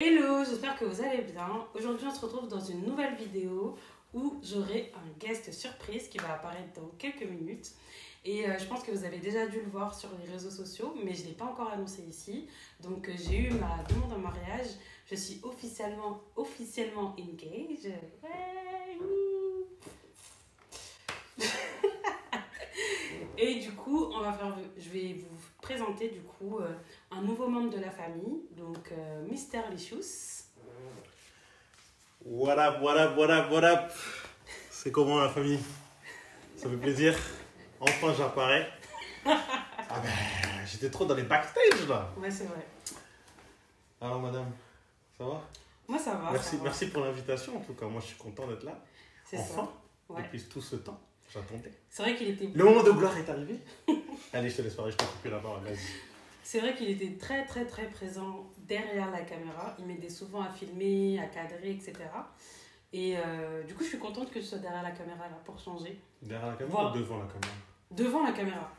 Hello, j'espère que vous allez bien. Aujourd'hui, on se retrouve dans une nouvelle vidéo où j'aurai un guest surprise qui va apparaître dans quelques minutes. Et je pense que vous avez déjà dû le voir sur les réseaux sociaux, mais je ne l'ai pas encore annoncé ici. Donc, j'ai eu ma demande en mariage. Je suis officiellement engaged. Ouais. Et du coup, je vais vous présenter du coup un nouveau membre de la famille, donc Mister Licious. What up, what up, what up, what up? C'est comment la famille? Ça fait plaisir. Enfin j'apparais. Ah ben, j'étais trop dans les backstage là. Ouais, c'est vrai. Alors madame, ça va? Moi ça va. Merci pour l'invitation en tout cas. Moi je suis content d'être là. C'est enfin, ça. Ouais. Depuis tout ce temps, j'attendais. C'est vrai qu'il était... Le moment de gloire est arrivé. Allez, je te laisse parler, je t'ai coupé la parole, vas-y. C'est vrai qu'il était très présent derrière la caméra. Il m'aidait souvent à filmer, à cadrer, etc. Et du coup, je suis contente que tu sois derrière la caméra là pour changer. Derrière la caméra ou devant la caméra? Devant la caméra.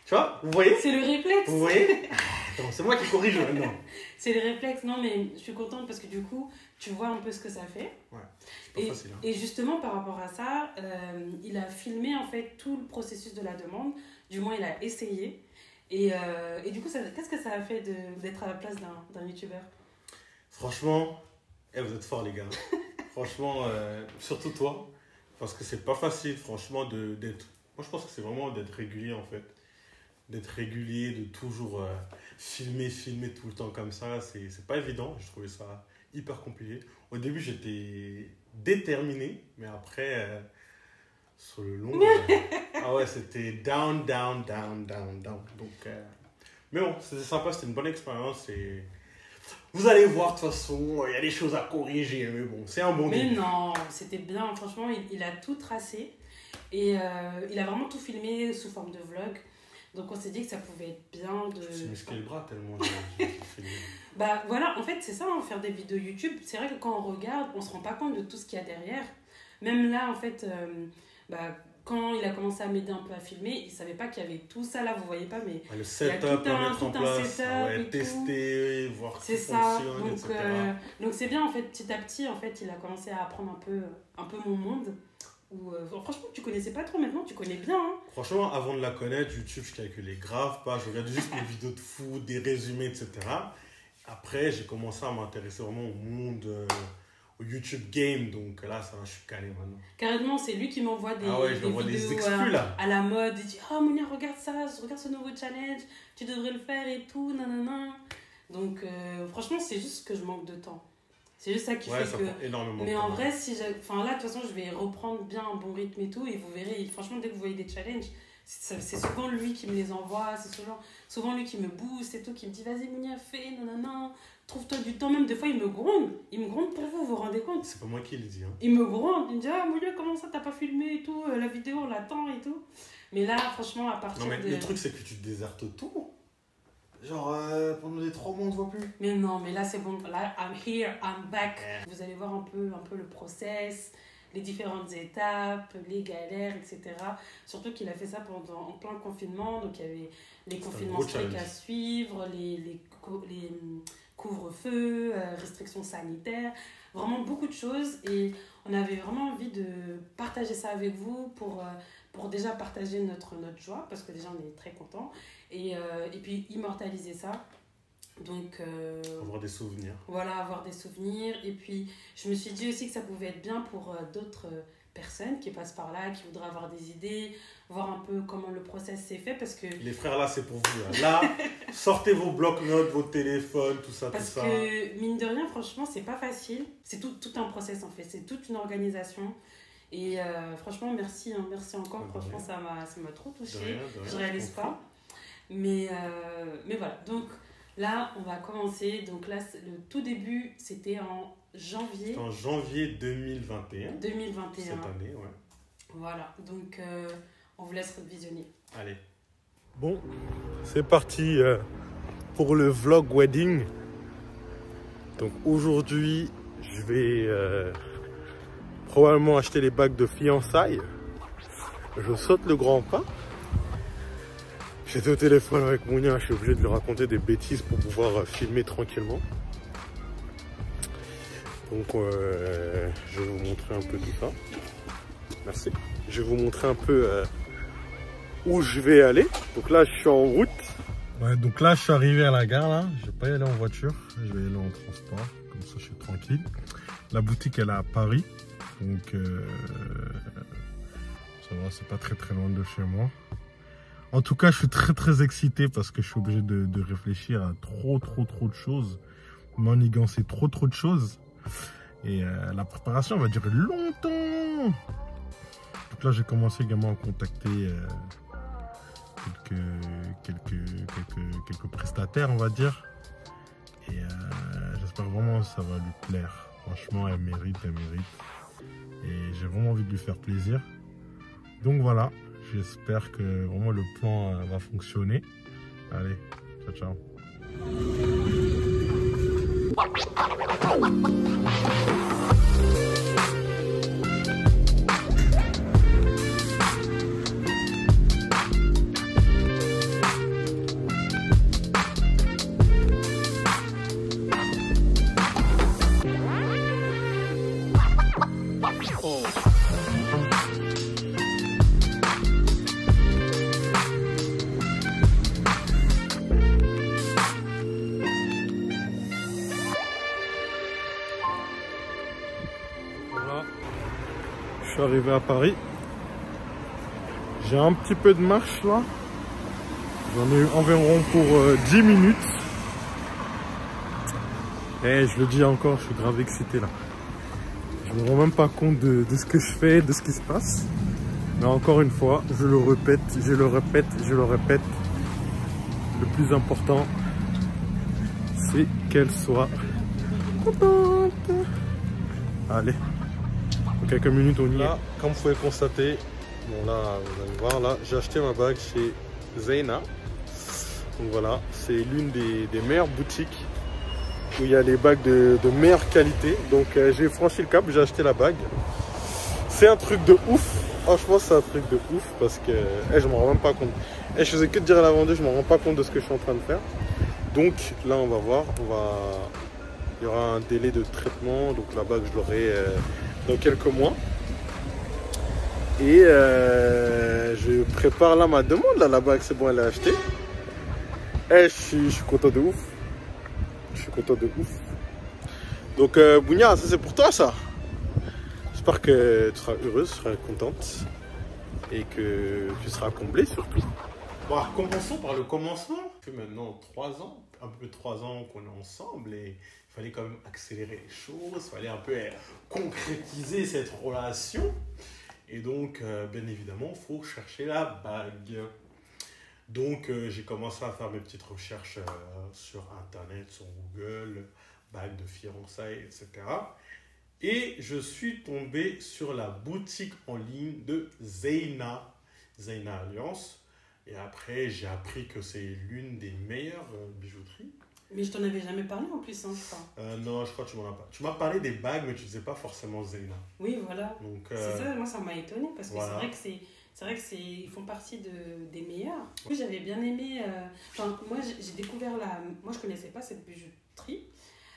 Tu vois, vous voyez? C'est le réflexe. Vous voyez? Attends, c'est moi qui corrige maintenant. C'est le réflexe. Non, mais je suis contente parce que du coup, tu vois un peu ce que ça fait. Ouais, c'est pas facile. Hein. Et justement, par rapport à ça, il a filmé en fait tout le processus de la demande. Du moins, il a essayé. Et du coup, qu'est-ce que ça a fait d'être à la place d'un youtubeur? Franchement, vous êtes forts les gars. Franchement, surtout toi. Parce que c'est pas facile, franchement, d'être... Moi, je pense que c'est vraiment d'être régulier en fait. D'être régulier, de toujours filmer tout le temps comme ça. C'est pas évident. Je trouvais ça hyper compliqué. Au début, j'étais déterminé. Mais après, sur le long... ah ouais, c'était down. Donc, mais bon, c'était sympa, c'était une bonne expérience. Et vous allez voir, de toute façon, il y a des choses à corriger. Mais bon, c'est un bon début. Mais non, c'était bien. Franchement, il a tout tracé. Et il a vraiment tout filmé sous forme de vlog. Donc, on s'est dit que ça pouvait être bien de... Je me suis le bras tellement j'ai filmé. Bah voilà, en fait, c'est ça, hein, faire des vidéos YouTube. C'est vrai que quand on regarde, on se rend pas compte de tout ce qu'il y a derrière. Même là, en fait... quand il a commencé à m'aider un peu à filmer, il ne savait pas qu'il y avait tout ça là, vous voyez pas, mais le setup à mettre en place, tester, voir si ça fonctionne, etc. Donc c'est bien en fait, petit à petit, en fait, il a commencé à apprendre un peu mon monde. Où, franchement, tu connaissais pas trop, maintenant tu connais bien. Hein. Franchement, avant de la connaître, YouTube, je calculais grave pas, je regardais juste les vidéos de foot, des résumés, etc. Après, j'ai commencé à m'intéresser vraiment au monde... au YouTube Game, donc là, ça va, je suis calé maintenant. Carrément, c'est lui qui m'envoie des vidéos des exclus, là. À la mode. Il dit, oh Mounia, regarde ça, regarde ce nouveau challenge, tu devrais le faire et tout, nanana. Donc, franchement, c'est juste que je manque de temps. C'est juste ça qui fait ça que... prend énormément Mais de en temps. vrai, là, de toute façon, je vais reprendre bien un bon rythme et tout, et vous verrez, franchement, dès que vous voyez des challenges, c'est souvent lui qui me les envoie, c'est souvent lui qui me booste et tout, qui me dit, vas-y Mounia, fais, nanana. Trouve-toi du temps, même des fois il me gronde pour vous, vous vous rendez compte? C'est pas moi qui le dis. Hein. Il me gronde, il me dit ah Mounia, comment ça t'as pas filmé et tout, la vidéo on l'attend et tout. Mais là franchement à partir de... le truc c'est que tu désertes tout. Genre pendant les 3 mois on ne voit plus. Mais non, mais là c'est bon, là I'm here, I'm back. Vous allez voir un peu le process, les différentes étapes, les galères, etc. Surtout qu'il a fait ça en plein confinement, donc il y avait les confinements stricts à suivre, les couvre-feu, restrictions sanitaires, vraiment beaucoup de choses. Et on avait vraiment envie de partager ça avec vous pour déjà partager notre joie, parce que déjà on est très contents. Et puis immortaliser ça. Donc, avoir des souvenirs. Voilà, avoir des souvenirs. Et puis, je me suis dit aussi que ça pouvait être bien pour d'autres personnes qui passent par là, qui voudraient avoir des idées, voir un peu comment le process s'est fait. Parce que... Les frères, là, c'est pour vous. Là, sortez vos blocs-notes, vos téléphones, tout ça, parce tout ça. Parce que, mine de rien, franchement, c'est pas facile. C'est tout un process, en fait. C'est toute une organisation. Et franchement, merci. Hein, merci encore. Franchement, ça m'a trop touchée. Je réalise pas. Mais voilà. Donc... Là, on va commencer. Donc là, le tout début, c'était en janvier. C'était en janvier 2021. 2021. Cette année, ouais. Voilà. Donc, on vous laisse visionner. Allez. Bon, c'est parti pour le vlog wedding. Donc aujourd'hui, je vais probablement acheter les bagues de fiançailles. Je saute le grand pas. J'étais au téléphone avec Mounia, je suis obligé de lui raconter des bêtises pour pouvoir filmer tranquillement. Donc je vais vous montrer un peu tout ça. Merci. Je vais vous montrer un peu où je vais aller. Donc là je suis en route. Ouais, donc là je suis arrivé à la gare là. Je vais pas y aller en voiture, je vais y aller en transport. Comme ça je suis tranquille. La boutique elle est à Paris. Donc ça va, c'est pas très loin de chez moi. En tout cas je suis très excité parce que je suis obligé de réfléchir à trop de choses. Manigancer trop de choses. Et la préparation va durer longtemps. Donc là j'ai commencé également à contacter quelques prestataires on va dire. Et j'espère vraiment que ça va lui plaire. Franchement elle mérite. Et j'ai vraiment envie de lui faire plaisir. Donc voilà, j'espère que vraiment le plan va fonctionner. Allez, ciao. Je suis arrivé à Paris. J'ai un petit peu de marche là. J'en ai eu environ pour 10 minutes. Et je le dis encore, je suis grave excité là. Je me rends même pas compte de ce que je fais, de ce qui se passe. Mais encore une fois, je le répète. Le plus important, c'est qu'elle soit contente. Allez. Dans quelques minutes on y est. Comme vous pouvez constater, bon là vous allez voir là, j'ai acheté ma bague chez Zeyna. Donc voilà, c'est l'une des meilleures boutiques où il y a les bagues de meilleure qualité. Donc j'ai franchi le cap, j'ai acheté la bague. C'est un truc de ouf. Franchement c'est un truc de ouf parce que je me rends même pas compte. Je faisais que de dire à la vendeuse, je me rends pas compte de ce que je suis en train de faire. Donc là on va voir, il y aura un délai de traitement. Donc la bague je l'aurai dans quelques mois. Et je prépare là ma demande. Là, la bague, c'est bon, elle est achetée. Et je suis content de ouf. Je suis content de ouf. Donc, Bounia, ça c'est pour toi, ça. J'espère que tu seras heureuse, tu seras contente. Et que tu seras comblée surtout. Bon, commençons par le commencement. Ça fait maintenant 3 ans, un peu plus de 3 ans qu'on est ensemble. Et il fallait quand même accélérer les choses. Il fallait un peu concrétiser cette relation. Et donc, bien évidemment, il faut chercher la bague. Donc, j'ai commencé à faire mes petites recherches sur Internet, sur Google, bague de fiançailles, etc. Et je suis tombé sur la boutique en ligne de Zeyna, Zeyna Alliance. Et après, j'ai appris que c'est l'une des meilleures bijouteries. Mais je t'en avais jamais parlé en plus, hein, je crois. Non, je crois que tu m'en as pas. Tu m'as parlé des bagues, mais tu ne disais pas forcément Zeyna. Oui, voilà. Donc, c'est ça, moi ça m'a étonné parce que voilà. c'est vrai que ils font partie des meilleurs. Oui, j'avais bien aimé. Moi, j'ai découvert moi, je connaissais pas cette bijouterie,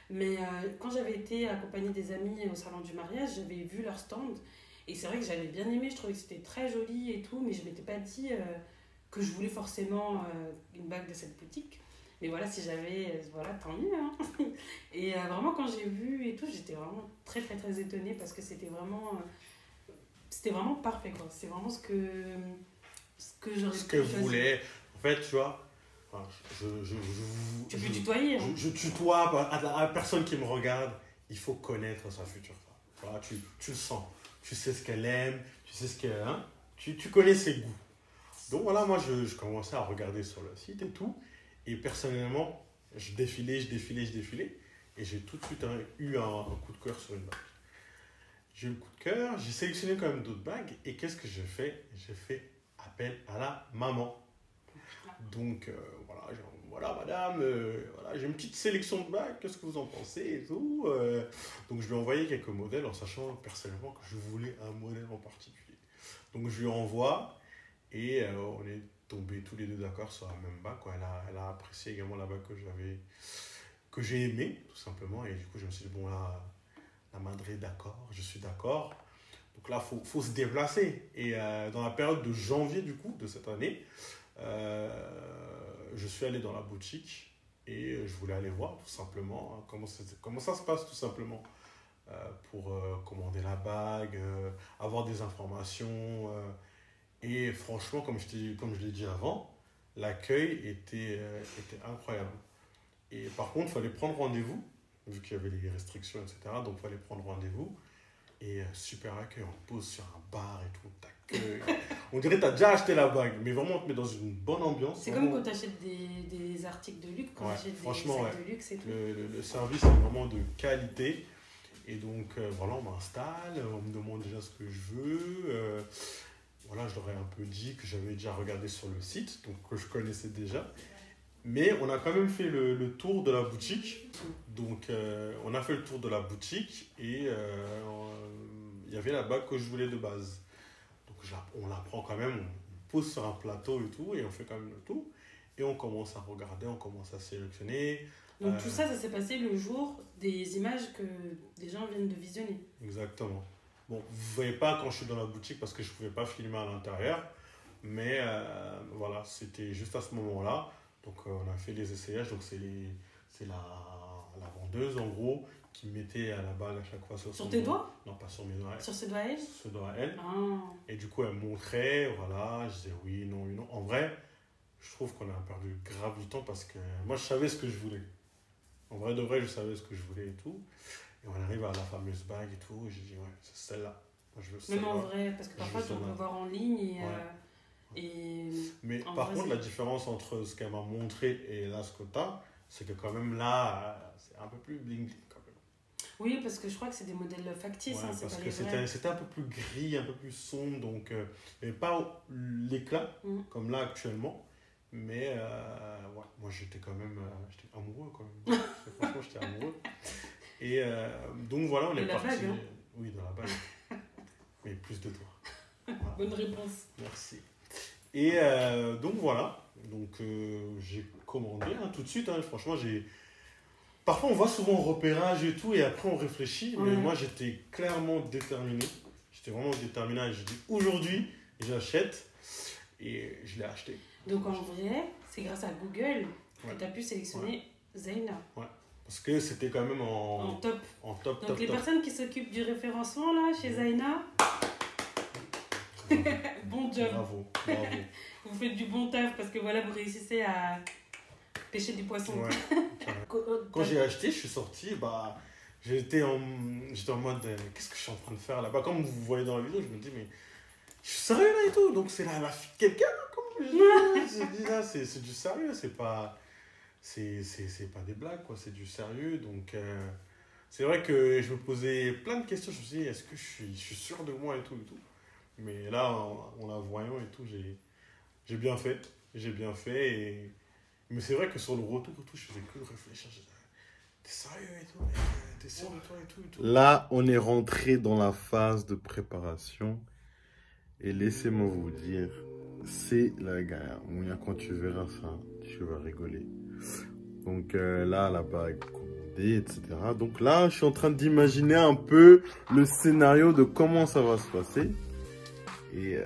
mais quand j'avais été accompagnée des amis au salon du mariage, j'avais vu leur stand et c'est vrai que j'avais bien aimé. Je trouvais que c'était très joli et tout, mais je m'étais pas dit que je voulais forcément une bague de cette boutique. Mais voilà, si j'avais, voilà, tant mieux. Hein. Et vraiment, quand j'ai vu et tout, j'étais vraiment très étonnée parce que c'était vraiment parfait, quoi. C'est vraiment ce que j'aurais ce que je voulais. En fait, tu vois, tu peux tutoyer. Hein. Je tutoie à la personne qui me regarde. Il faut connaître sa future femme. Voilà, tu le sens. Tu sais ce qu'elle aime, tu sais ce qu'elle... Hein, tu connais ses goûts. Donc voilà, moi, je commençais à regarder sur le site et tout. Et personnellement, je défilais. Et j'ai tout de suite eu un coup de cœur sur une bague. J'ai eu le coup de cœur, j'ai sélectionné quand même d'autres bagues. Et qu'est-ce que j'ai fait? J'ai fait appel à la maman. Donc voilà madame, voilà, j'ai une petite sélection de bagues, qu'est-ce que vous en pensez et tout. Donc je lui ai envoyé quelques modèles en sachant personnellement que je voulais un modèle en particulier. Donc je lui envoie et on est tombés tous les deux d'accord sur la même bague, quoi. Elle a apprécié également la bague que j'ai aimée tout simplement. Et du coup je me suis dit bon La madre est d'accord, je suis d'accord. Donc là, faut se déplacer. Et dans la période de janvier, du coup, de cette année, je suis allé dans la boutique et je voulais aller voir tout simplement hein, comment ça se passe tout simplement pour commander la bague, avoir des informations. Et franchement, comme je l'ai dit avant, l'accueil était incroyable. Et par contre, il fallait prendre rendez-vous, vu qu'il y avait les restrictions, etc. Donc, il fallait prendre rendez-vous. Et super accueil, on te pose sur un bar et tout, on t'accueille. On dirait que tu as déjà acheté la bague, mais vraiment on te met dans une bonne ambiance. C'est vraiment... comme quand tu achètes des articles de luxe, quand tu achètes des sacs de luxe et tout. Le service est vraiment de qualité. Et donc voilà, on m'installe, on me demande déjà ce que je veux. Voilà, je leur ai un peu dit que j'avais déjà regardé sur le site, donc que je connaissais déjà. Mais on a quand même fait le tour de la boutique. Donc, on a fait le tour de la boutique et il y avait la bague que je voulais de base. Donc, on la prend quand même, on pose sur un plateau et tout, et on fait quand même le tour. Et on commence à regarder, on commence à sélectionner. Donc, tout ça, ça s'est passé le jour des images que des gens viennent de visionner. Exactement. Bon, vous ne voyez pas quand je suis dans la boutique parce que je ne pouvais pas filmer à l'intérieur. Mais voilà, c'était juste à ce moment-là. Donc, on a fait les essayages. Donc, c'est la vendeuse, en gros, qui mettait à la bague à chaque fois sur tes doigts? Non, pas sur mes doigts. Sur ses doigts à elle? Sur ses doigts à elle. Ah. Et du coup, elle montrait, voilà. Je disais oui, non, oui, non. En vrai, je trouve qu'on a perdu grave du temps parce que moi, je savais ce que je voulais. En vrai de vrai, je savais ce que je voulais et tout. Et on arrive à la fameuse bague et tout. Et j'ai dit, ouais, c'est celle-là. Moi, je veux celle-là. Même en vrai, parce que parfois, on peut voir en ligne et mais par contre, la différence entre ce qu'elle m'a montré et là, ce que tu as, c'est que quand même là, c'est un peu plus bling-bling quand même. Oui, parce que je crois que c'est des modèles factices. Ouais, hein, parce pas que c'était un peu plus gris, un peu plus sombre, donc il n'y avait pas l'éclat comme là actuellement. Mais ouais, moi j'étais quand même j'étais amoureux quand même. Franchement, j'étais amoureux. Et donc voilà, on est parti. Bague, hein. Oui, dans la bague. Mais plus de toi. Voilà. Bonne réponse. Merci. Et donc voilà, donc j'ai commandé tout de suite. Hein, franchement, parfois on voit souvent repérage et tout, et après on réfléchit. Mais moi j'étais clairement déterminé. J'étais vraiment déterminé. Et j'ai dit aujourd'hui, j'achète. Et je l'ai acheté. Donc en vrai, c'est grâce à Google que tu as pu sélectionner Zeyna. Ouais. Parce que c'était quand même en top. Donc les personnes qui s'occupent du référencement là, chez Zeyna, bon job. Bravo. Vous faites du bon taf parce que voilà, vous réussissez à pêcher des poissons. Ouais. Quand j'ai acheté, je suis sorti, j'étais en mode, qu'est-ce que je suis en train de faire là-bas? Comme vous voyez dans la vidéo, je me dis, mais je suis sérieux là et tout. Donc c'est la fille de quelqu'un, comme je dis là, c'est du sérieux, c'est pas des blagues, quoi, c'est du sérieux. Donc c'est vrai que je me posais plein de questions. Je me suis dit, est-ce que je suis sûr de moi et tout. Mais là, en la voyant et tout, j'ai bien fait. Mais c'est vrai que sur le retour et tout, je faisais que réfléchir. Je disais, t'es sérieux et tout, t'es sûr de toi et tout. Là, on est rentré dans la phase de préparation. Et laissez-moi vous dire, c'est la galère. Quand tu verras ça, tu vas rigoler. Donc là, la bague commandée, etc. Donc là, je suis en train d'imaginer un peu le scénario de comment ça va se passer. Et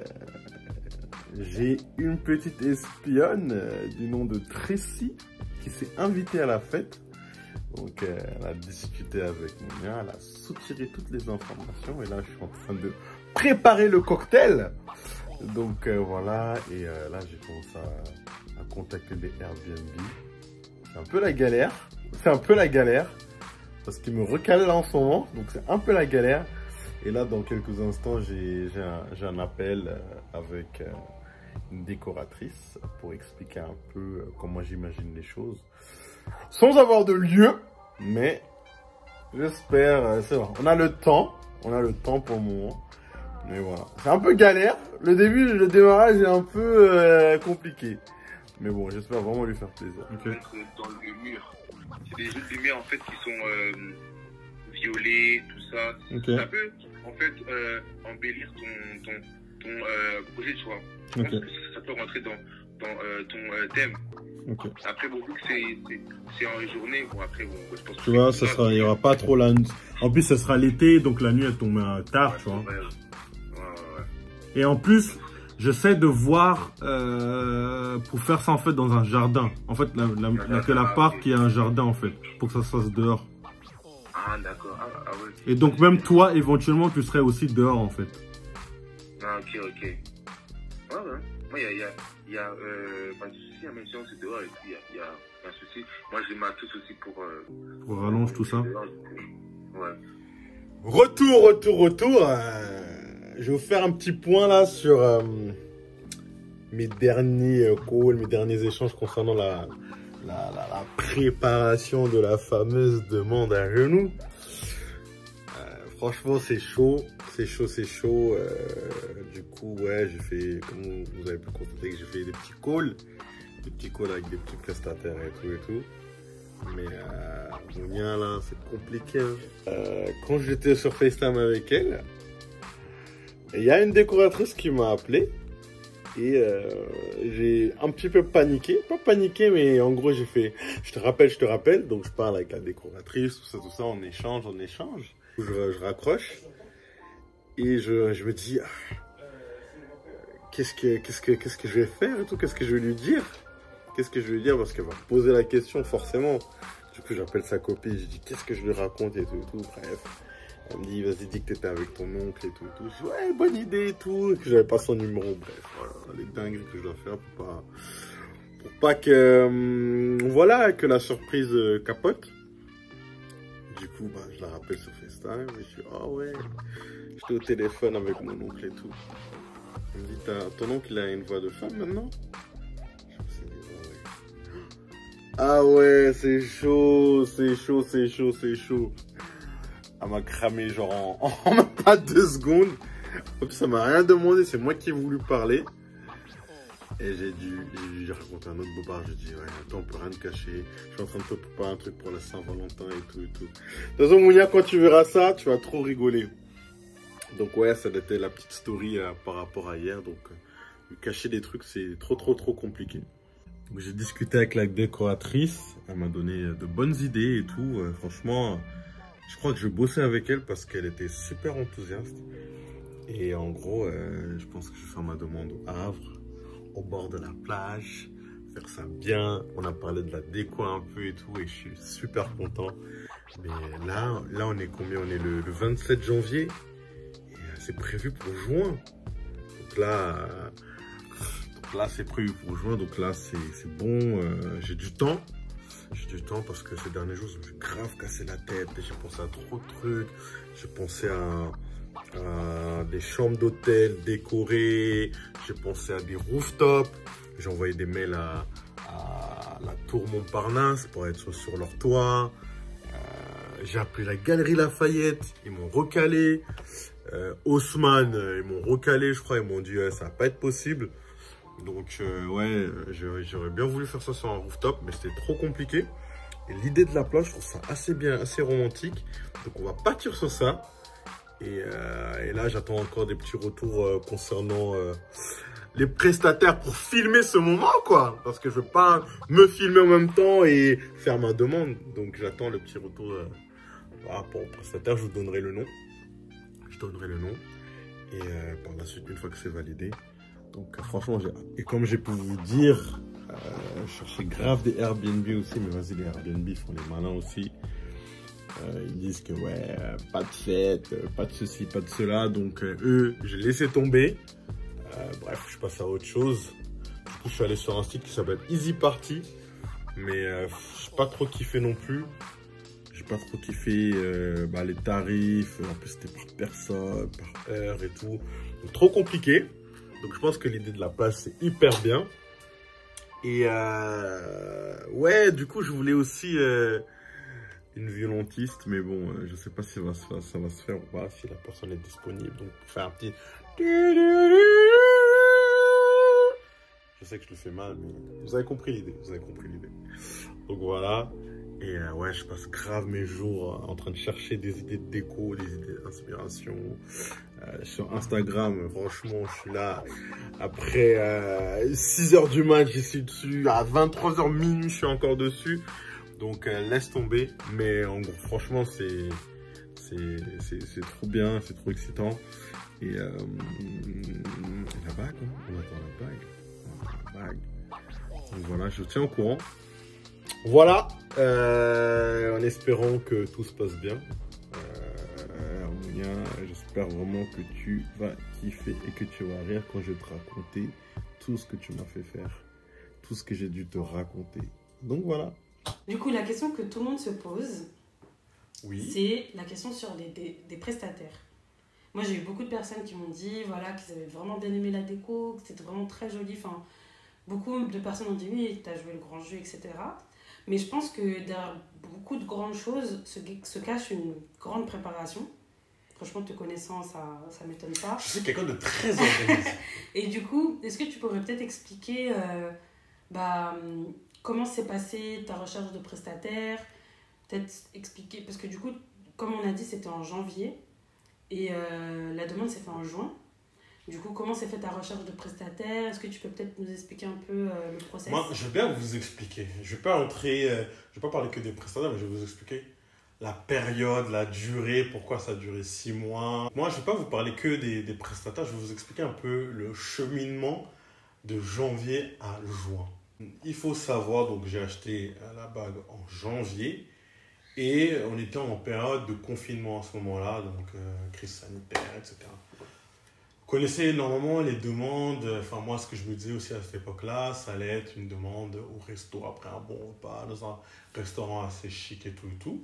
j'ai une petite espionne du nom de Tracy qui s'est invitée à la fête. Donc elle a discuté avec moi, elle a soutiré toutes les informations. Et là, je suis en train de préparer le cocktail. Donc voilà, et là j'ai commencé à contacter des Airbnb. C'est un peu la galère. Parce qu'ils me recalent là en ce moment, donc c'est un peu la galère. Et là, dans quelques instants, j'ai un appel avec une décoratrice pour expliquer un peu comment j'imagine les choses. Sans avoir de lieu, mais j'espère, c'est bon. On a le temps pour le moment. Mais voilà, c'est un peu galère. Le démarrage est un peu compliqué. Mais bon, j'espère vraiment lui faire plaisir. Okay. Dans le mur. C'est des jeux de lumière en fait qui sont violets, tout ça. Okay. C'est un peu en fait embellir ton projet, tu vois. Je pense que ça peut rentrer dans ton thème. Okay. Après, bon, vu que c'est en journée, bon, après, bon, je pense que tu vois, il n'y aura pas trop la... En plus, ça sera l'été, donc la nuit, elle tombe tard, tu vois. Ouais. Et en plus, j'essaie de voir pour faire ça, en fait, dans un jardin. En fait, il n'y a que l'appart qui a un jardin, en fait, pour que ça se fasse dehors. Ah, d'accord. Ah, ouais. Et donc, même toi, éventuellement, tu serais aussi dehors, en fait. Ah, ok. Ouais. Moi, il y a pas de souci, même si on se dehors, et puis il y a pas de souci. Moi, j'ai ma touche aussi pour rallonge tout ça. Ouais. Retour. Je vais vous faire un petit point là sur mes derniers calls, mes derniers échanges concernant la préparation de la fameuse demande à genoux. Franchement, c'est chaud. Du coup, ouais, j'ai fait, comme vous avez pu constater, que j'ai fait des petits calls avec des petits prestataires et tout. Mais Mounia, là, c'est compliqué. Hein. Quand j'étais sur FaceTime avec elle, il y a une décoratrice qui m'a appelé. Et j'ai un petit peu paniqué. Pas paniqué, mais en gros, j'ai fait « Je te rappelle ». Donc, je parle avec la décoratrice, tout ça, on échange. Je raccroche. Et je me dis qu'est-ce que je vais faire et tout, qu'est-ce que je vais lui dire parce qu'elle va me poser la question forcément. Du coup, j'appelle sa copine, je dis qu'est-ce que je lui raconte et tout, bref. Elle me dit vas-y, dis que t'étais avec ton oncle et tout. Je dis ouais, bonne idée et tout, et que j'avais pas son numéro, bref, voilà, les dingueries que je dois faire pour pas que que la surprise capote. Du coup, je la rappelle sur FaceTime et je dis ah ouais, j'étais au téléphone avec mon oncle et tout. Elle me dit ton oncle il a une voix de femme maintenant? Ah ouais, c'est chaud. Elle m'a cramé genre en même pas 2 secondes. En plus, ça m'a rien demandé, c'est moi qui ai voulu parler. Et j'ai raconté un autre bobard, j'ai dit ouais, attends, on peut rien te cacher. Je suis en train de te préparer un truc pour la Saint-Valentin et tout. De toute façon, Mounia, quand tu verras ça, tu vas trop rigoler. Donc ouais, ça était la petite story par rapport à hier. Donc, cacher des trucs, c'est trop compliqué. J'ai discuté avec la décoratrice, elle m'a donné de bonnes idées et tout. Franchement, je crois que je vais bosser avec elle parce qu'elle était super enthousiaste. Et en gros, je pense que je vais faire ma demande au Havre, au bord de la plage, faire ça bien. On a parlé de la déco un peu et tout et je suis super content. Mais là on est combien? On est le 27 janvier et c'est prévu pour juin. Donc là c'est prévu pour juin, donc là c'est bon, j'ai du temps parce que ces derniers jours je me suis grave cassé la tête, j'ai pensé à trop de trucs, j'ai pensé à des chambres d'hôtel décorées, j'ai pensé à des rooftops, j'ai envoyé des mails à la tour Montparnasse pour être sur leur toit, j'ai appelé la galerie Lafayette, ils m'ont recalé, Haussmann, ils m'ont recalé, je crois, ils m'ont dit ça va pas être possible. Donc ouais, j'aurais bien voulu faire ça sur un rooftop, mais c'était trop compliqué. Et l'idée de la plage, je trouve ça assez bien, assez romantique. Donc on va partir sur ça. Et là, j'attends encore des petits retours concernant les prestataires pour filmer ce moment, quoi. Parce que je veux pas me filmer en même temps et faire ma demande. Donc j'attends le petit retour par rapport aux prestataires. Je vous donnerai le nom. Et par la suite, une fois que c'est validé. Donc franchement, et comme j'ai pu vous dire, je cherchais grave des Airbnb aussi, mais vas-y, les Airbnb font les malins aussi. Ils disent que ouais, pas de fête, pas de ceci, pas de cela. Donc eux, j'ai laissé tomber. Bref, je passe à autre chose. Du coup, je suis allé sur un site qui s'appelle Easy Party. Mais je n'ai pas trop kiffé non plus. J'ai pas trop kiffé les tarifs. En plus, c'était par personne, par heure et tout. Donc, trop compliqué. Donc je pense que l'idée de la plage c'est hyper bien. Et ouais, du coup je voulais aussi une violontiste, mais bon, je sais pas si ça va se faire ou pas, si la personne est disponible. Donc pour faire un petit... Je sais que je le fais mal, mais vous avez compris l'idée, Donc voilà. Et ouais, je passe grave mes jours en train de chercher des idées de déco, des idées d'inspiration. Sur Instagram, franchement, je suis là. Après 6 h du mat, j'y suis dessus. À 23 h minuit, je suis encore dessus. Donc laisse tomber. Mais en gros, franchement, c'est C'est trop bien, c'est trop excitant. Et la bague, hein, on attend la bague. La bague. Donc voilà, je tiens au courant. Voilà, en espérant que tout se passe bien. Harmonia, j'espère vraiment que tu vas kiffer et que tu vas rire quand je vais te raconter tout ce que tu m'as fait faire, tout ce que j'ai dû te raconter. Donc voilà. Du coup, la question que tout le monde se pose, Oui. c'est la question sur des prestataires. Moi, j'ai eu beaucoup de personnes qui m'ont dit voilà, qu'ils avaient vraiment bien aimé la déco, que c'était vraiment très joli. Enfin, beaucoup de personnes ont dit oui, tu as joué le grand jeu, etc. Mais je pense que derrière beaucoup de grandes choses se cache une grande préparation. Franchement, te connaissant, ça ne m'étonne pas. Je suis quelqu'un de très organisé. Et du coup, est-ce que tu pourrais peut-être expliquer comment s'est passée ta recherche de prestataire? Peut-être expliquer, parce que du coup, comme on a dit, c'était en janvier et la demande s'est faite en juin. Du coup, comment s'est fait ta recherche de prestataire? Est-ce que tu peux peut-être nous expliquer un peu le process? Moi, je vais bien vous expliquer. Je ne vais pas entrer, je vais pas parler que des prestataires, mais je vais vous expliquer la période, la durée, pourquoi ça a duré 6 mois. Moi, je ne vais pas vous parler que des prestataires, je vais vous expliquer un peu le cheminement de janvier à juin. Il faut savoir, donc j'ai acheté la bague en janvier et on était en période de confinement à ce moment-là, donc crise sanitaire, etc. Vous connaissez normalement les demandes, enfin moi ce que je me disais aussi à cette époque-là, ça allait être une demande au resto après un bon repas, dans un restaurant assez chic et tout.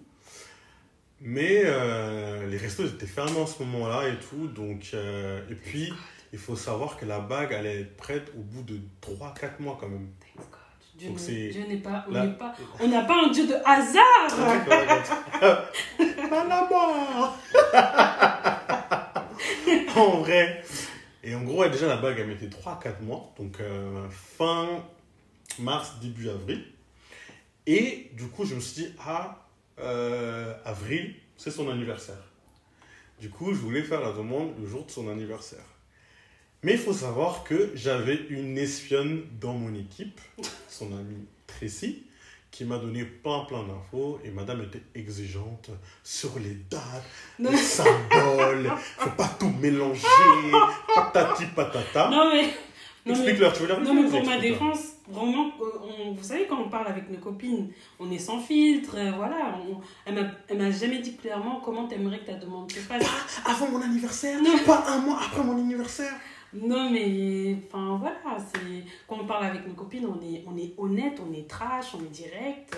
Mais les restos étaient fermés en ce moment-là et tout, donc et puis il faut savoir que la bague allait être prête au bout de 3-4 mois quand même. Dieu Donc n'est pas, on n'a pas un Dieu de hasard. Pas là-bas. En vrai. Et en gros, déjà, la bague, elle mettait 3-4 mois. Donc, fin mars, début avril. Et du coup, je me suis dit, avril, c'est son anniversaire. Du coup, je voulais faire la demande le jour de son anniversaire. Mais il faut savoir que j'avais une espionne dans mon équipe, son amie Tracy, qui m'a donné plein d'infos et madame était exigeante sur les dates, les symboles, faut pas tout mélanger, patati patata. Explique-leur, tu veux dire? Non, mais pour ma défense, vraiment, vous savez, quand on parle avec nos copines, on est sans filtre, voilà. Elle m'a jamais dit clairement comment t'aimerais que ta demande se fasse. Pas avant mon anniversaire, pas un mois après mon anniversaire. Non, mais enfin voilà, quand on parle avec nos copines, on est honnête, on est trash, on est direct.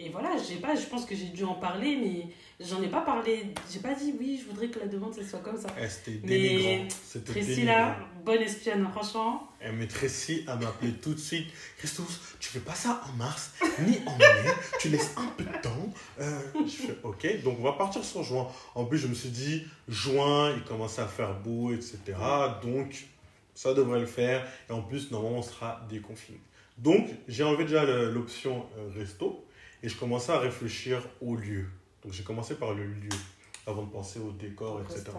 Et voilà, je pense que j'ai dû en parler, mais j'en ai pas parlé. J'ai pas dit oui, je voudrais que la demande ça soit comme ça. C'était dénigrant. Tracy là, bonne espionne, franchement. Mais Tracy, elle m'a appelé tout de suite. Christophe, tu fais pas ça en mars, ni en mai, tu laisses un peu de temps. Je fais ok, donc on va partir sur juin. En plus, je me suis dit, juin, il commençait à faire beau, etc. Donc, ça devrait le faire. Et en plus, normalement, on sera déconfiné. Donc, j'ai enlevé déjà l'option resto. Et je commençais à réfléchir au lieu. Donc, j'ai commencé par le lieu avant de penser au décor, etc.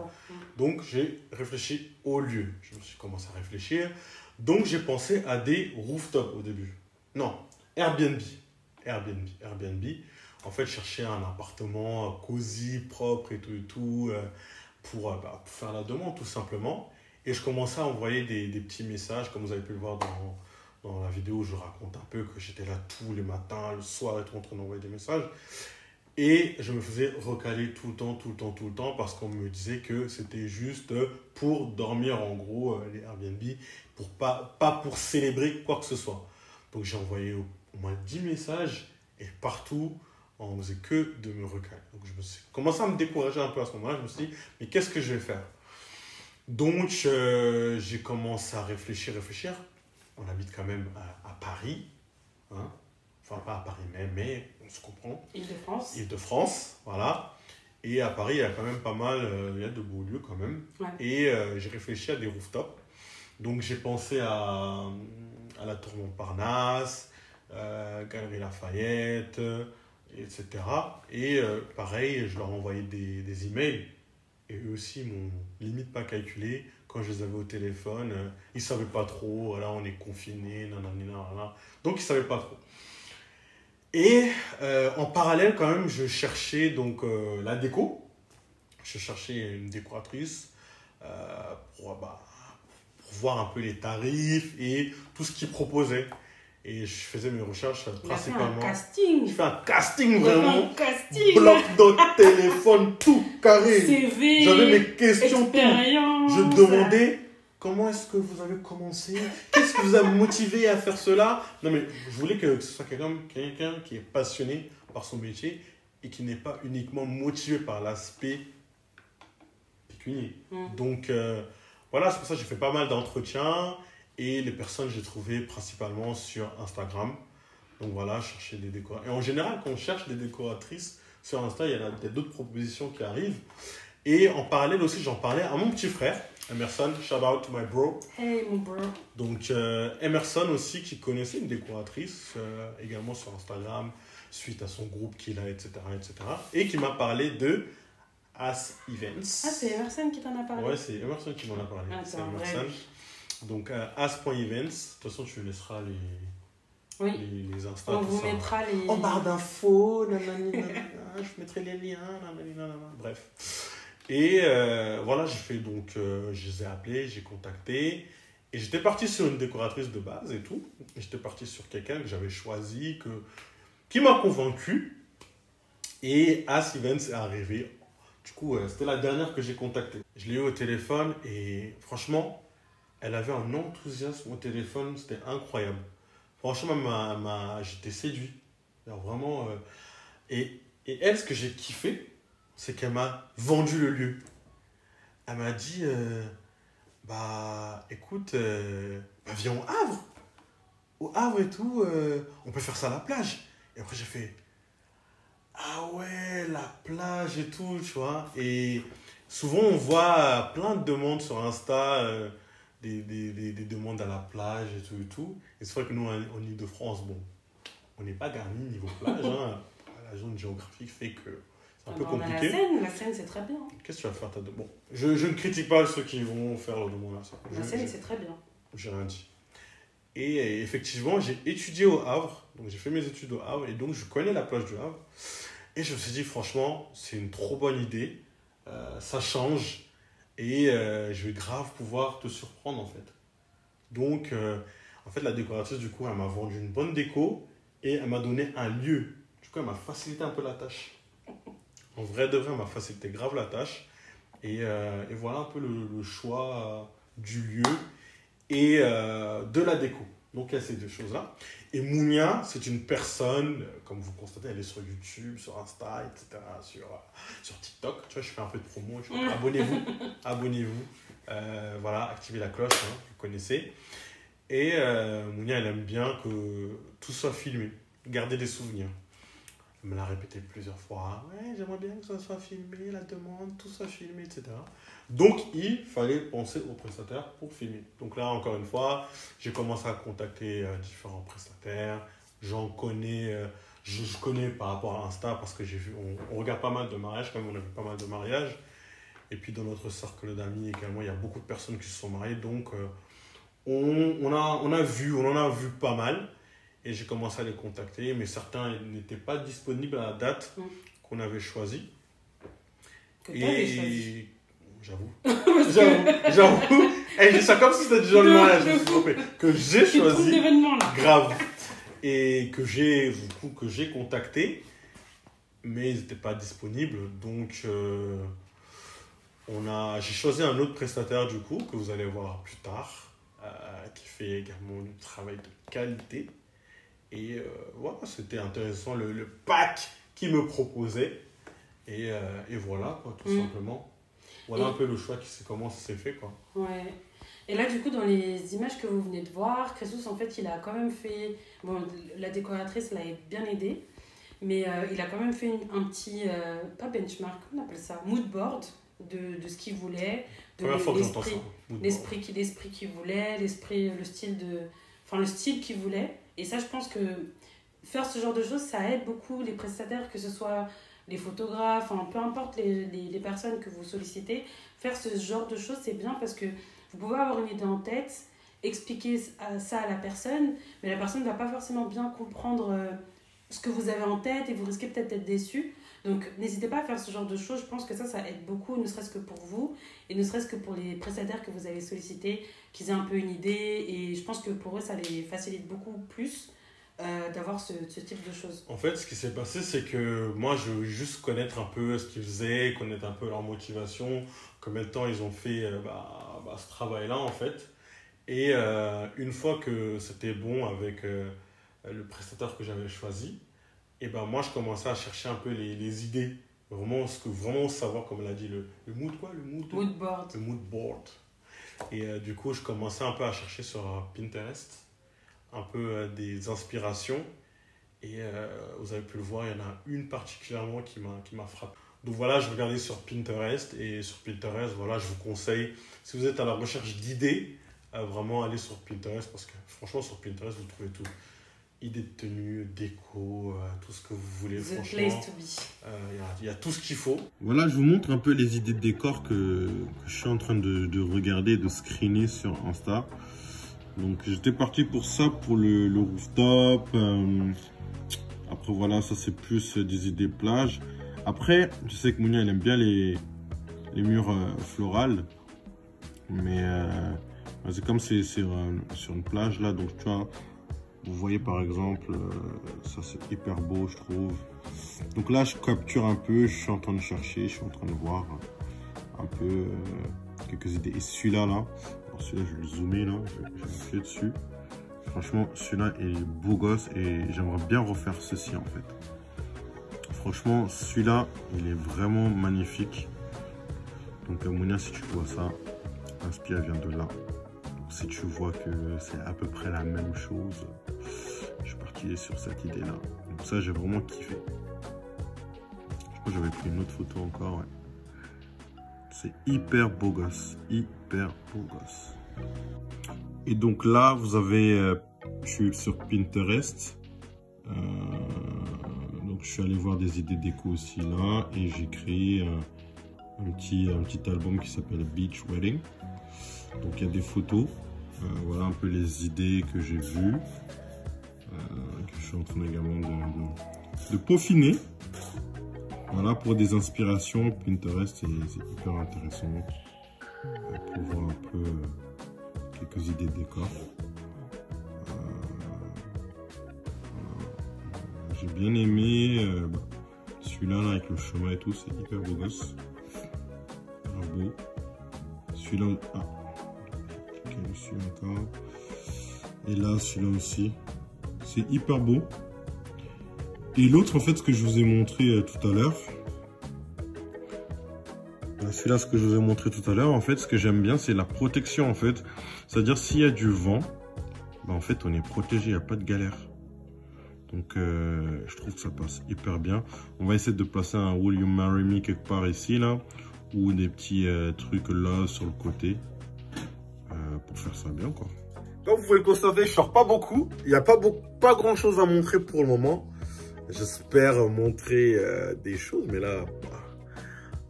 Donc, j'ai réfléchi au lieu. Je me suis commencé à réfléchir. Donc, j'ai pensé à des rooftops au début. Non, Airbnb. En fait, chercher un appartement cosy, propre et tout pour faire la demande, tout simplement. Et je commençais à envoyer des petits messages, comme vous avez pu le voir dans la vidéo où je raconte un peu que j'étais là tous les matins, le soir et tout en train d'envoyer des messages. Et je me faisais recaler tout le temps parce qu'on me disait que c'était juste pour dormir en gros les Airbnb, pas pour célébrer quoi que ce soit. Donc j'ai envoyé au moins 10 messages et partout on ne faisait que de me recaler. Donc je me suis commencé à me décourager un peu à ce moment-là. Je me suis dit, mais qu'est-ce que je vais faire? Donc j'ai commencé à réfléchir. On habite quand même à Paris, hein. Enfin pas à Paris même, mais on se comprend. Île-de-France, voilà. Et à Paris, il y a quand même pas mal, il y a de beaux lieux quand même. Ouais. Et j'ai réfléchi à des rooftops. Donc j'ai pensé à la Tour Montparnasse, Galerie Lafayette, etc. Et pareil, je leur envoyais des emails. Et eux aussi m'ont limite pas calculé. Quand je les avais au téléphone, ils ne savaient pas trop. Voilà, on est confinés, nanana. Donc, ils ne savaient pas trop. Et en parallèle, quand même, je cherchais donc la déco. je cherchais une décoratrice pour voir un peu les tarifs et tout ce qu'ils proposaient. Et je faisais mes recherches principalement. Il a fait un casting. Je fais un casting Il a fait vraiment. un casting. Bloc de téléphone, tout carré. CV. J'avais mes questions, tout. Expérience. Je demandais comment est-ce que vous avez commencé? Qu'est-ce qui vous a motivé à faire cela? Non, mais je voulais que ce soit quelqu'un qui est passionné par son métier et qui n'est pas uniquement motivé par l'aspect pécunier. Donc, voilà, c'est pour ça que j'ai fait pas mal d'entretiens. Et les personnes, j'ai trouvé principalement sur Instagram. Donc voilà, chercher des décoratrices. Et en général, quand on cherche des décoratrices sur Insta, il y a d'autres propositions qui arrivent. Et en parallèle aussi, j'en parlais à mon petit frère, Emerson. Shout out to my bro. Hey, mon bro. Donc Emerson aussi, qui connaissait une décoratrice également sur Instagram, suite à son groupe qu'il a, etc., etc. Et qui m'a parlé de As Events. Ah, c'est Emerson qui t'en a parlé? Ouais, c'est Emerson qui m'en a parlé. Ah, c'est vrai. Emerson. Donc, as.events, de toute façon, tu laisseras les Insta. On vous mettra les... En barre d'infos, je mettrai les liens, bref. Et voilà, je les ai appelés, j'ai contacté. Et j'étais parti sur une décoratrice de base et tout. Et j'étais parti sur quelqu'un que j'avais choisi, qui m'a convaincu. Et As Events est arrivé. Du coup, c'était la dernière que j'ai contactée. Je l'ai eu au téléphone et franchement... Elle avait un enthousiasme au téléphone, c'était incroyable. Franchement, j'étais séduit. Alors, vraiment. Et elle, ce que j'ai kiffé, c'est qu'elle m'a vendu le lieu. Elle m'a dit écoute, viens au Havre. Au Havre et tout, on peut faire ça à la plage. Et après, j'ai fait ah ouais, la plage et tout, tu vois. Et souvent, on voit plein de demandes sur Insta. Des demandes à la plage et tout. Et c'est vrai que nous, en Ile-de-France, bon, on n'est pas garni niveau plage. Hein. La zone géographique fait que c'est un peu compliqué. La Seine, c'est très bien. Qu'est-ce que tu vas faire ta demande? Bon, je ne critique pas ceux qui vont faire leur demande à ça. La Seine, c'est très bien. J'ai rien dit. Et effectivement, j'ai étudié au Havre. Donc, j'ai fait mes études au Havre. Et donc, je connais la plage du Havre. Et je me suis dit, franchement, c'est une trop bonne idée. Ça change. Et je vais grave pouvoir te surprendre, en fait. Donc, en fait, la décoratrice, du coup, elle m'a vendu une bonne déco et elle m'a donné un lieu. Du coup, elle m'a facilité un peu la tâche. En vrai de vrai, elle m'a facilité grave la tâche. Et voilà un peu le choix du lieu et de la déco. Donc, il y a ces deux choses-là. Et Mounia, c'est une personne, comme vous constatez, elle est sur YouTube, sur Insta, etc., sur TikTok. Tu vois, je fais un peu de promo. Tu vois. Abonnez-vous. Voilà, activez la cloche, hein, vous connaissez. Et Mounia, elle aime bien que tout soit filmé, garder des souvenirs. Elle me l'a répété plusieurs fois. Ouais, j'aimerais bien que ça soit filmé, la demande, tout soit filmé, etc. Donc, il fallait penser aux prestataires pour filmer. Donc là, encore une fois, j'ai commencé à contacter différents prestataires. J'en connais, je connais par rapport à Insta parce que j'ai vu, on regarde pas mal de mariages, comme on a vu pas mal de mariages. Et puis dans notre cercle d'amis également, il y a beaucoup de personnes qui se sont mariées. Donc, on en a vu pas mal. Et j'ai commencé à les contacter, mais certains n'étaient pas disponibles à la date qu'on avait choisie. Que tu avais choisi. J'avoue. Et je dis ça comme si c'était déjà le mariage, je me suis trompé. Que j'ai choisi. Là. Grave. Et que j'ai contacté, mais ils n'étaient pas disponibles. Donc, j'ai choisi un autre prestataire, du coup, que vous allez voir plus tard, qui fait également du travail de qualité. Et voilà, c'était intéressant le pack qu'il me proposait. Et voilà, quoi, tout simplement. Voilà un peu le choix, comment ça s'est fait, quoi. Ouais. Et là, du coup, dans les images que vous venez de voir, Christos, en fait, il a quand même fait... Bon, la décoratrice l'a bien aidé, mais il a quand même fait un petit... pas benchmark, comment on appelle ça? Mood board de ce qu'il voulait. Première fois que j'entends ça. L'esprit qu'il voulait, le style qu'il voulait. Et ça, je pense que faire ce genre de choses, ça aide beaucoup les prestataires, que ce soit les photographes, peu importe les personnes que vous sollicitez. Faire ce genre de choses, c'est bien parce que vous pouvez avoir une idée en tête, expliquer ça à la personne, mais la personne ne va pas forcément bien comprendre ce que vous avez en tête et vous risquez peut-être d'être déçu. Donc n'hésitez pas à faire ce genre de choses, je pense que ça aide beaucoup, ne serait-ce que pour vous et ne serait-ce que pour les prestataires que vous allez solliciter, qu'ils aient un peu une idée, et je pense que pour eux ça les facilite beaucoup plus d'avoir ce type de choses. En fait, ce qui s'est passé, c'est que moi, je veux juste connaître un peu ce qu'ils faisaient, connaître un peu leur motivation, combien de temps ils ont fait ce travail-là, en fait. Et une fois que c'était bon avec le prestataire que j'avais choisi, et ben moi, je commençais à chercher un peu les idées. Vraiment savoir, comme elle a dit, le mood, quoi, Mood board. le mood board. Et du coup, je commençais un peu à chercher sur Pinterest un peu des inspirations, et vous avez pu le voir, il y en a une particulièrement qui m'a frappé. Donc voilà, je regardais sur Pinterest, et sur Pinterest, voilà, je vous conseille, si vous êtes à la recherche d'idées, vraiment allez sur Pinterest, parce que franchement sur Pinterest vous trouvez tout. Idées de tenue, déco, tout ce que vous voulez. The franchement, place to be. Il y a tout ce qu'il faut. Voilà, je vous montre un peu les idées de décor que je suis en train de regarder, de screener sur Insta. Donc j'étais parti pour ça, pour le rooftop. Après voilà, ça c'est plus des idées plage. Après, je sais que Mounia elle aime bien les murs florales. Mais c'est comme c'est sur une plage là, donc tu vois, vous voyez par exemple, ça c'est hyper beau je trouve. Donc là je capture un peu, je suis en train de chercher, je suis en train de voir un peu quelques idées. Et celui-là là, celui-là je vais le zoomer là, je vais appuyer dessus. Franchement celui-là est beau gosse et j'aimerais bien refaire ceci en fait. Franchement celui-là il est vraiment magnifique. Donc Mounia, si tu vois ça, Inspire vient de là. Donc, si tu vois que c'est à peu près la même chose, je suis parti sur cette idée là. Donc ça j'ai vraiment kiffé. Je crois que j'avais pris une autre photo encore, ouais. C'est hyper beau gosse, hyper beau gosse. Et donc là, vous avez, je suis sur Pinterest. Donc je suis allé voir des idées déco aussi là. Et j'ai créé un petit album qui s'appelle Beach Wedding. Donc il y a des photos. Voilà un peu les idées que j'ai vues. Que je suis en train également de peaufiner. Voilà, pour des inspirations, Pinterest, c'est hyper intéressant pour voir un peu quelques idées de décor. J'ai bien aimé celui-là là, avec le chemin et tout, c'est hyper beau gosse. Beau. Celui-là, dessus encore. Et là, celui-là aussi. C'est hyper beau. Et l'autre, en fait, ce que je vous ai montré tout à l'heure, celui-là, ce que je vous ai montré tout à l'heure, en fait, ce que j'aime bien, c'est la protection, en fait. C'est-à-dire, s'il y a du vent, bah, en fait, on est protégé, il n'y a pas de galère. Donc, je trouve que ça passe hyper bien. On va essayer de placer un Will You Marry Me quelque part ici, là, ou des petits trucs là, sur le côté, pour faire ça bien, quoi. Comme vous pouvez le constater, je sors pas beaucoup. Il n'y a pas grand-chose à montrer pour le moment. J'espère montrer des choses, mais là,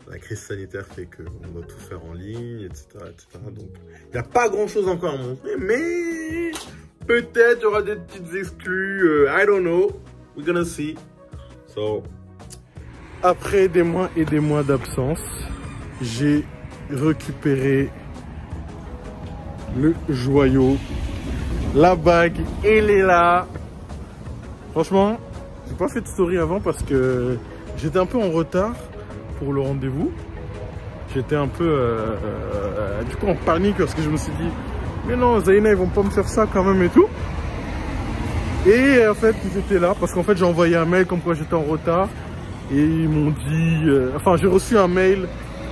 la crise sanitaire fait qu'on doit tout faire en ligne, etc. Donc, il n'y a pas grand-chose encore à montrer, mais peut-être il y aura des petites exclus. I don't know. We're gonna see. So, après des mois et des mois d'absence, j'ai récupéré le joyau. La bague, elle est là. Franchement, j'ai pas fait de story avant parce que j'étais un peu en retard pour le rendez-vous. J'étais un peu du coup en panique parce que je me suis dit mais non, Zaina ils vont pas me faire ça quand même et tout. Et en fait ils étaient là parce qu'en fait j'ai envoyé un mail comme quoi j'étais en retard et ils m'ont dit enfin j'ai reçu un mail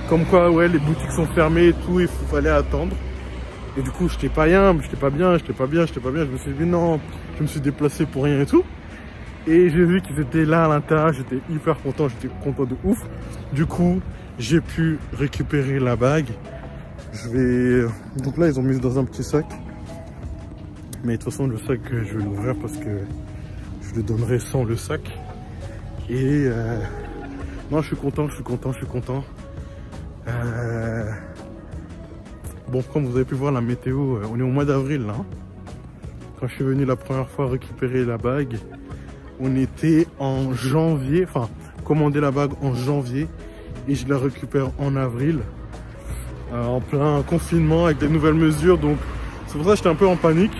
comme quoi ouais les boutiques sont fermées et tout, il fallait attendre. Et du coup j'étais pas bien. Je me suis dit non, je me suis déplacé pour rien et tout. Et j'ai vu qu'ils étaient là à l'intérieur, j'étais hyper content, j'étais content de ouf. Du coup, j'ai pu récupérer la bague. Donc là, ils ont mis dans un petit sac. Mais de toute façon, le sac, je vais l'ouvrir parce que je le donnerai sans le sac. Et non, je suis content. Bon, comme vous avez pu voir la météo, on est au mois d'avril là. Quand je suis venu la première fois récupérer la bague, on était en janvier, enfin commandé la bague en janvier et je la récupère en avril. En plein confinement avec des nouvelles mesures, donc c'est pour ça que j'étais un peu en panique.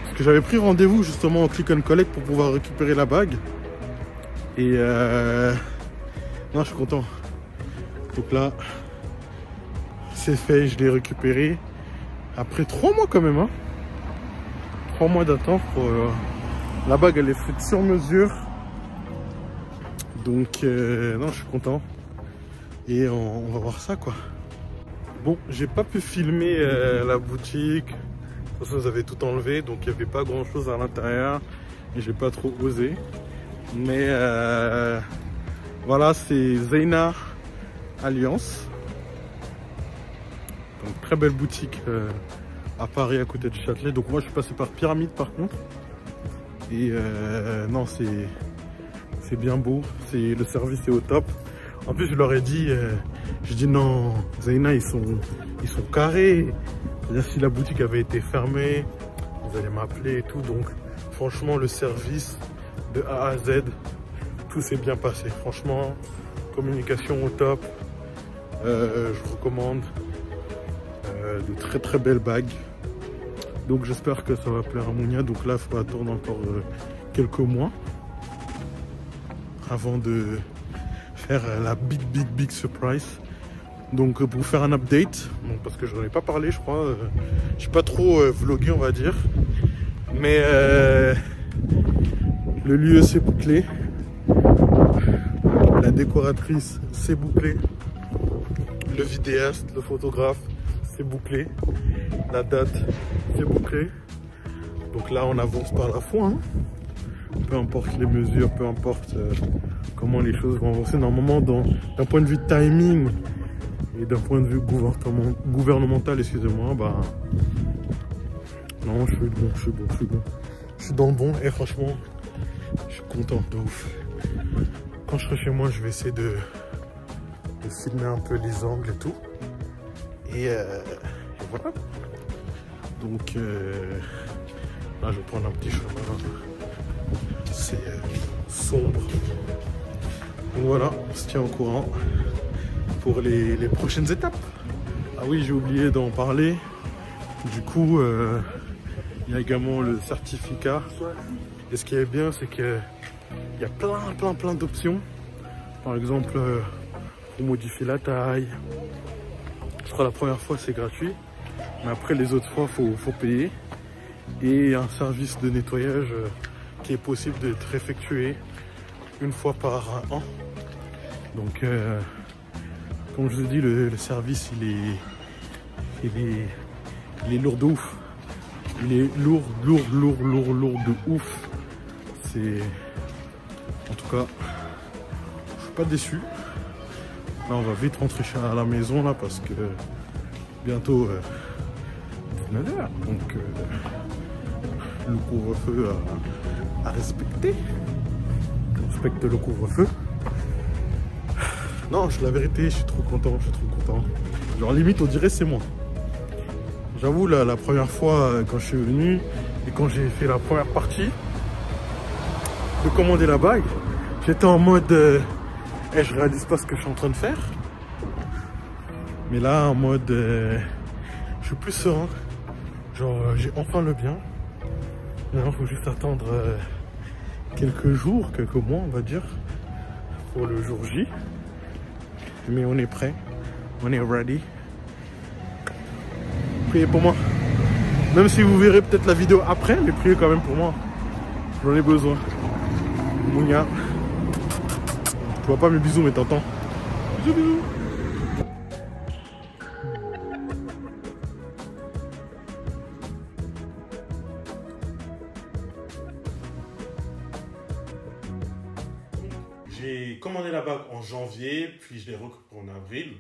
Parce que j'avais pris rendez-vous justement au Click and Collect pour pouvoir récupérer la bague. Et non, je suis content. Donc là, c'est fait, je l'ai récupéré. Après 3 mois quand même, hein. 3 mois d'attente pour... la bague, elle est faite sur mesure. Donc, non, je suis content. Et on va voir ça, quoi. Bon, j'ai pas pu filmer la boutique. De toute façon, vous avez tout enlevé, donc il n'y avait pas grand chose à l'intérieur. Et j'ai pas trop osé. Mais voilà, c'est Zeina Alliance. Donc, très belle boutique à Paris, à côté de Châtelet. Donc moi, je suis passé par Pyramide par contre. Et non, c'est bien beau. Le service est au top. En plus, je leur ai dit, non, Zeina, ils sont carrés. C'est-à-dire, si la boutique avait été fermée, vous allez m'appeler et tout. Donc, franchement, le service de A à Z, tout s'est bien passé. Franchement, communication au top. Je recommande de très très belles bagues. Donc, j'espère que ça va plaire à Mounia. Donc là, il faut attendre encore quelques mois avant de faire la big surprise. Donc pour vous faire un update, donc, parce que je n'en ai pas parlé je crois, j'ai pas trop vlogué on va dire, mais le lieu s'est bouclé, la décoratrice s'est bouclée, le vidéaste, le photographe s'est bouclé, la date s'est bouclée. Donc là on avance par la foi, hein. Peu importe les mesures, peu importe comment les choses vont avancer. Normalement, d'un point de vue timing et d'un point de vue gouvernemental, excusez-moi, bah non, je suis bon. Je suis dans le bon et franchement, je suis content de ouf. Quand je serai chez moi, je vais essayer de filmer un peu les angles et tout. Et voilà. Donc là, je vais prendre un petit chemin. C'est sombre. Donc voilà, on se tient au courant pour les prochaines étapes. Ah oui, j'ai oublié d'en parler. Du coup, il y a également le certificat. Et ce qui est bien, c'est qu'il y a plein d'options. Par exemple, pour modifier la taille. Je crois la première fois, c'est gratuit. Mais après, les autres fois, faut payer. Et un service de nettoyage qui est possible d'être effectué une fois par an. Donc comme je vous ai dit, le service il est lourd de ouf. Il est lourd de ouf. C'est en tout cas, je suis pas déçu. Là on va vite rentrer à la maison là parce que bientôt 19h, donc le couvre-feu à respecter. On respecte le couvre-feu. Non, la vérité, je suis trop content, Genre limite, on dirait c'est moi. J'avoue, la première fois quand je suis venu et quand j'ai fait la première partie de commander la bague, j'étais en mode je réalise pas ce que je suis en train de faire. Mais là, en mode je suis plus serein. Genre, j'ai enfin le bien. Maintenant, il faut juste attendre quelques jours, quelques mois, on va dire, pour le jour J. Mais on est prêt, on est ready. Priez pour moi. Même si vous verrez peut-être la vidéo après, mais priez quand même pour moi. J'en ai besoin. Mounia. Tu vois pas mes bisous, mais t'entends. Bisous. J'ai commandé la bague en janvier, puis je l'ai récupérée en avril.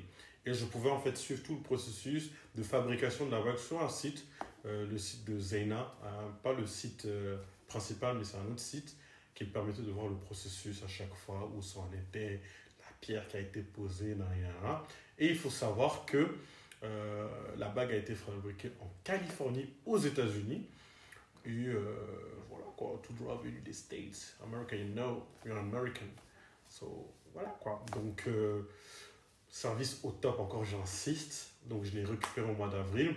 Et je pouvais en fait suivre tout le processus de fabrication de la bague sur un site, le site de Zeina, pas le site principal, mais c'est un autre site qui me permettait de voir le processus à chaque fois, où ça en était, la pierre qui a été posée, et il faut savoir que la bague a été fabriquée en Californie, aux États-Unis. Et voilà quoi, tout droit venu des States. America, you know, you're an American. Voilà quoi. Donc, service au top, encore j'insiste. Donc, je l'ai récupéré au mois d'avril.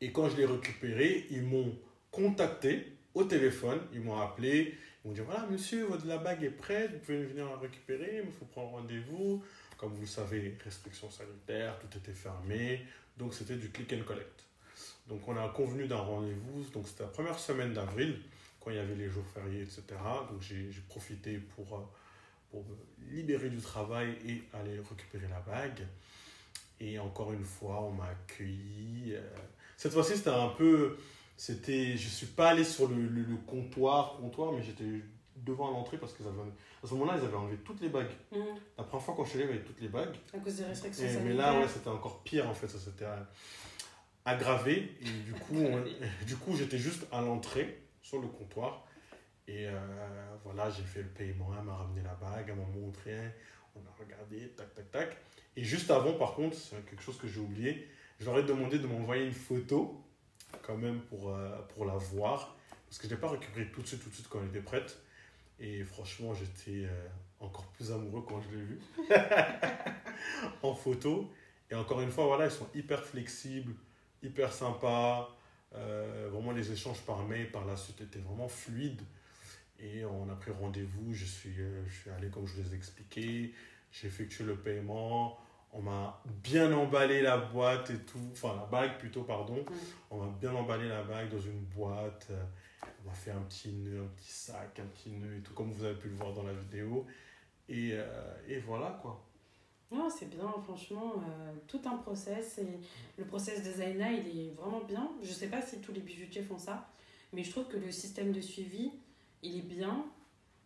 Et quand je l'ai récupéré, ils m'ont contacté au téléphone. Ils m'ont appelé. Ils m'ont dit, voilà, monsieur, la bague est prête. Vous pouvez venir la récupérer. Il faut prendre rendez-vous. Comme vous le savez, restrictions sanitaires, tout était fermé. Donc, c'était du click and collect. Donc, on a convenu d'un rendez-vous. Donc, c'était la première semaine d'avril, quand il y avait les jours fériés, etc. Donc, j'ai profité pour me libérer du travail et aller récupérer la bague. Et encore une fois, on m'a accueilli. Cette fois-ci, c'était un peu... je ne suis pas allé sur le comptoir, mais j'étais devant l'entrée parce qu'à ce moment-là, ils avaient enlevé toutes les bagues. La première fois, quand je suis allé, il y avait toutes les bagues. À cause des restrictions sanitaires. Mais là, ouais, c'était encore pire, en fait. Ça s'était aggravé. Et du coup, j'étais juste à l'entrée, sur le comptoir. Et voilà, j'ai fait le paiement. Elle m'a ramené la bague, elle m'a montré. On a regardé, tac, tac, tac. Et juste avant, par contre, c'est quelque chose que j'ai oublié. Je leur ai demandé de m'envoyer une photo, quand même, pour la voir. Parce que je ne l'ai pas récupérée tout de suite quand elle était prête. Et franchement, j'étais encore plus amoureux quand je l'ai vue en photo. Et encore une fois, voilà, ils sont hyper flexibles, hyper sympas. Vraiment, les échanges par mail, par la suite, étaient vraiment fluides. Et on a pris rendez-vous. Je suis allé comme je vous ai expliqué. J'ai effectué le paiement. On m'a bien emballé la boîte et tout. Enfin, la bague plutôt, pardon. On m'a bien emballé la bague dans une boîte. On m'a fait un petit nœud, un petit sac, un petit nœud et tout, comme vous avez pu le voir dans la vidéo. Et voilà, quoi. Non, c'est bien, franchement, tout un process. Et le process de Zaina, il est vraiment bien. Je ne sais pas si tous les bijoutiers font ça, mais je trouve que le système de suivi, il est bien.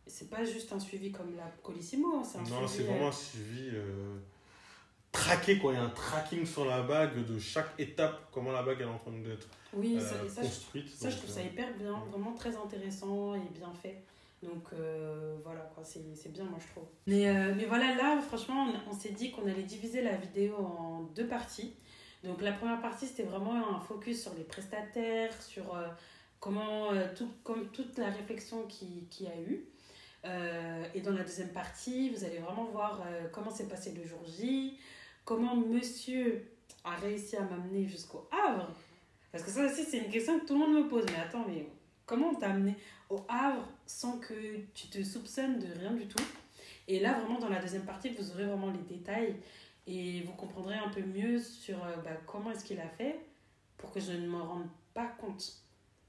C'est pas juste un suivi comme la Colissimo. Hein, c'est vraiment un suivi traqué, quoi. Il y a un tracking sur la bague de chaque étape, comment la bague est en train d'être construite. Ça, je trouve ça hyper bien, vraiment très intéressant et bien fait. Donc voilà, quoi, c'est bien, moi je trouve. Mais voilà, là, franchement, on s'est dit qu'on allait diviser la vidéo en 2 parties. Donc la première partie, c'était vraiment un focus sur les prestataires, sur toute la réflexion qu'il y a eu. Et dans la deuxième partie, vous allez vraiment voir comment s'est passé le jour J, comment monsieur a réussi à m'amener jusqu'au Havre. Parce que ça aussi, c'est une question que tout le monde me pose. Mais attends, mais comment on t'a amené au Havre sans que tu te soupçonnes de rien du tout? Et là, vraiment, dans la deuxième partie, vous aurez vraiment les détails et vous comprendrez un peu mieux sur comment est-ce qu'il a fait pour que je ne m'en rende pas compte.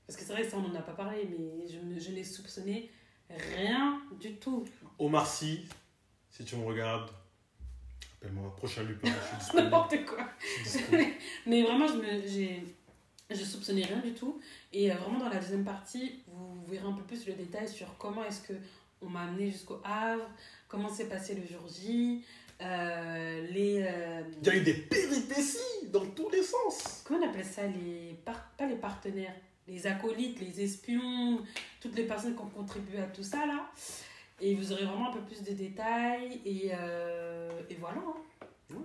Parce que c'est vrai que ça, on n'en a pas parlé, mais je n'ai soupçonné rien du tout. Omar Sy, si tu me regardes, appelle-moi, prochain Lupin, je suis disponible. N'importe quoi. Mais vraiment, je soupçonnais rien du tout. Et vraiment, dans la deuxième partie, vous verrez un peu plus le détail sur comment est-ce qu'on m'a amené jusqu'au Havre, comment s'est passé le jour J, Il y a eu des péripéties dans tous les sens. Comment on appelle ça, pas les partenaires, les acolytes, les espions, toutes les personnes qui ont contribué à tout ça là. Et vous aurez vraiment un peu plus de détails. Et voilà. Hein. Ouais.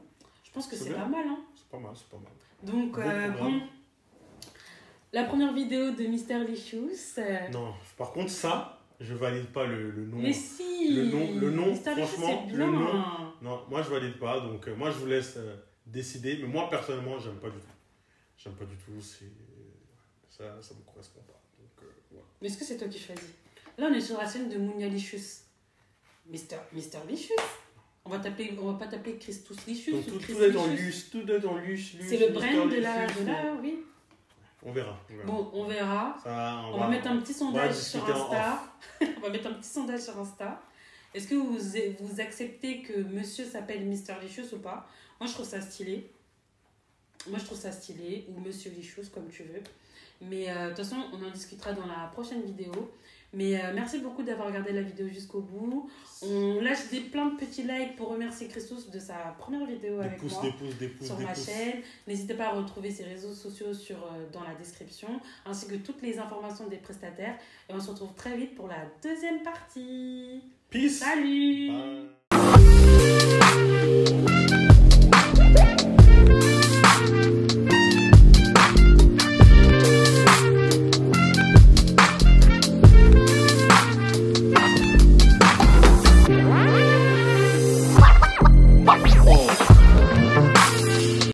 Je pense que c'est pas mal. Hein. C'est pas mal. Donc, bon. La première vidéo de Mr. Licious. Non, par contre, ça, je valide pas le nom. Mais si. Le nom, Mr. Licious, franchement, c'est bien. le nom. Non, moi, je valide pas. Donc, moi, je vous laisse décider. Mais moi, personnellement, j'aime pas du tout. Ça me correspond pas. Donc, voilà. Mais est-ce que c'est toi qui choisis? Là, on est sur la scène de Mounia Licious. Mr. Licious. On va pas t'appeler Christus Licious. Donc, tout est dans Luce. C'est le brand de la, oui. On verra. Bon, on verra. On va mettre un petit sondage sur Insta. On va mettre un petit sondage sur Insta. Est-ce que vous acceptez que monsieur s'appelle Mr. Licious ou pas? Moi, je trouve ça stylé. Ou monsieur Licious, comme tu veux. Mais de toute façon, on en discutera dans la prochaine vidéo. Mais merci beaucoup d'avoir regardé la vidéo jusqu'au bout. On lâche plein de petits likes pour remercier Christus de sa première vidéo avec moi sur ma chaîne. N'hésitez pas à retrouver ses réseaux sociaux dans la description, ainsi que toutes les informations des prestataires. Et on se retrouve très vite pour la deuxième partie. Peace. Salut. Bye.